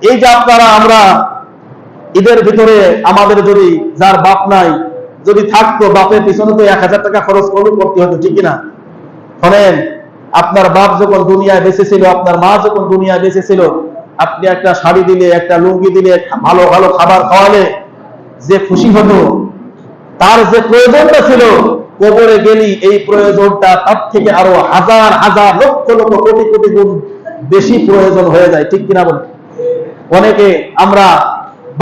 এই যে আপনারা আমরা ঈদের ভিতরে আমাদের যদি যার বাপ নাই যদি থাকতো, বাপের পিছনে তো 1000 টাকা খরচ করতে হতো, ঠিক কিনা? শোনেন, আপনার বাপ যখন দুনিয়ায় বেঁচে ছিল, আপনার মা যখন দুনিয়ায় বেঁচে ছিল, আপনি একটা শাড়ি দিলে, একটা লুঙ্গি দিলে, ভালো ভালো খাবার খাওয়ালে যে খুশি হতো, তার যে প্রয়োজনটা ছিল, কবরে গেলি এই প্রয়োজনটা তার থেকে আরো হাজার হাজার লক্ষ লক্ষ কোটি কোটি গুণ বেশি প্রয়োজন হয়ে যায়, ঠিক কিনা বলেন? অনেকে আমরা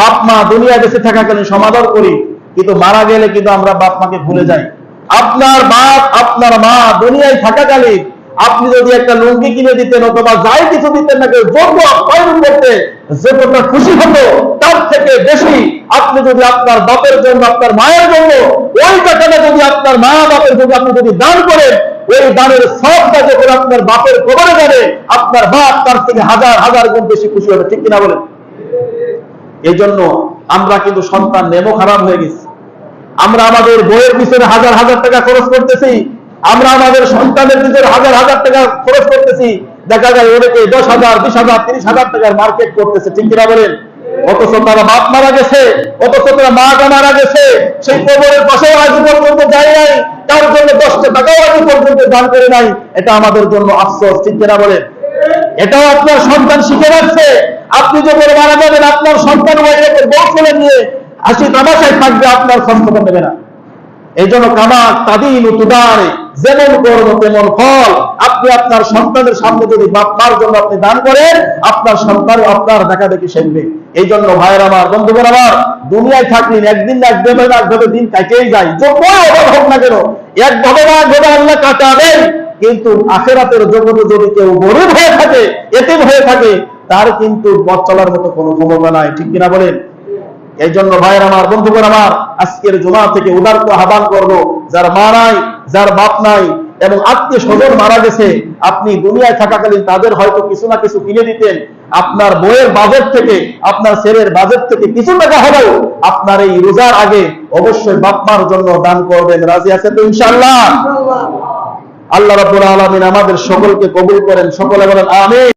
বাপ মা দুনিয়ায় বেঁচে থাকাকালীন সমাদর করি, কিন্তু মারা গেলে কিন্তু আমরা বাপ মাকে ভুলে যাই। আপনার বাপ আপনার মা দুনিয়ায় থাকাকালীন আপনি যদি একটা লুঙ্গি কিনে দিতেন অথবা যাই কিছু দিতেন না, যোগ্য আপ্যায়ন করতে যতটা খুশি হতো, তার থেকে বেশি আপনি যদি আপনার বাপের জন্য, আপনার মায়ের জন্য ওই টাকাটা যদি আপনার মা বাপের জন্য আপনি যদি দান করেন, ওই দানের সবটা যখন আপনার বাপের কবরে যাবে, আপনার বাপ তার থেকে হাজার হাজার গুণ বেশি খুশি হবে, ঠিক কিনা বলেন? এই জন্য আমরা কিন্তু সন্তান নেমো খারাপ হয়ে গেছি। আমরা আমাদের বইয়ের পিছনে হাজার হাজার টাকা খরচ করতেছি, আমরা আমাদের সন্তানের পিছনে হাজার হাজার টাকা খরচ করতেছি, দেখা যায় ওদেরকে 10,000, 20,000, 30,000 টাকার মার্কেট করতেছে, ঠিক কিনা বলেন? অথচ তারা বাপ মারা গেছে, অথচ তারা মাটা মারা গেছে, সেই কবরের পাশেও আজ পর্যন্ত যায় নাই, তার জন্য 10 টাকাও আজ পর্যন্ত দান করে নাই। এটা আমাদের জন্য আফসোস, ঠিক কিনা বলেন? এটাও আপনার সন্তান শিখে রাখছে। আপনি যখন মারা যাবেন, আপনার সন্তান ওইরকম বউ ছেলে নিয়ে হাসি তামাশায় থাকবে, আপনার খোঁজখবর নেবে না। এই জন্য কামা তাদিন তুদারে, যেমন কর্ম তেমন ফল। আপনি আপনার সন্তানের সামনে যদি বাপ মার জন্য আপনি দান করেন, আপনার সন্তান আপনার দেখা দেখি শিখবে। এই জন্য ভাইয়ের আমার, বন্ধুগণ আমার, দুনিয়ায় থাকলেন একদিন না একভাবে দিন কাটেই যায়, যত অভাব হোক না কেন, একভাবে না একভাবে আল্লাহ কাটাবেন। কিন্তু আখিরাতের জগতে যদি কেউ গরিব হয়ে থাকে, এতিম হয়ে থাকে, তার কিন্তু পথ চলার মতো কোনো ক্ষমতা নাই, ঠিক কিনা বলেন? এই জন্য ভাইয়ের আমার, বন্ধুগণ আমার, আজকের জুমা থেকে উদারত আহ্বান করবো, যার মা নাই, যার বাপ নাই এবং আত্মীয় স্বজন মারা গেছে, আপনি দুনিয়ায় থাকাকালীন তাদের হয়তো কিছু না কিছু কিনে দিতেন। আপনার বইয়ের বাজেট থেকে, আপনার ছেলের বাজেট থেকে কিছু টাকা হলেও আপনার এই রোজার আগে অবশ্যই বাপ মার জন্য দান করবেন। রাজি আছেন তো ইনশাআল্লাহ? আল্লাহ রাব্বুল আলামিন আমাদের সকলকে কবুল করেন, সকলে বলেন আমিন।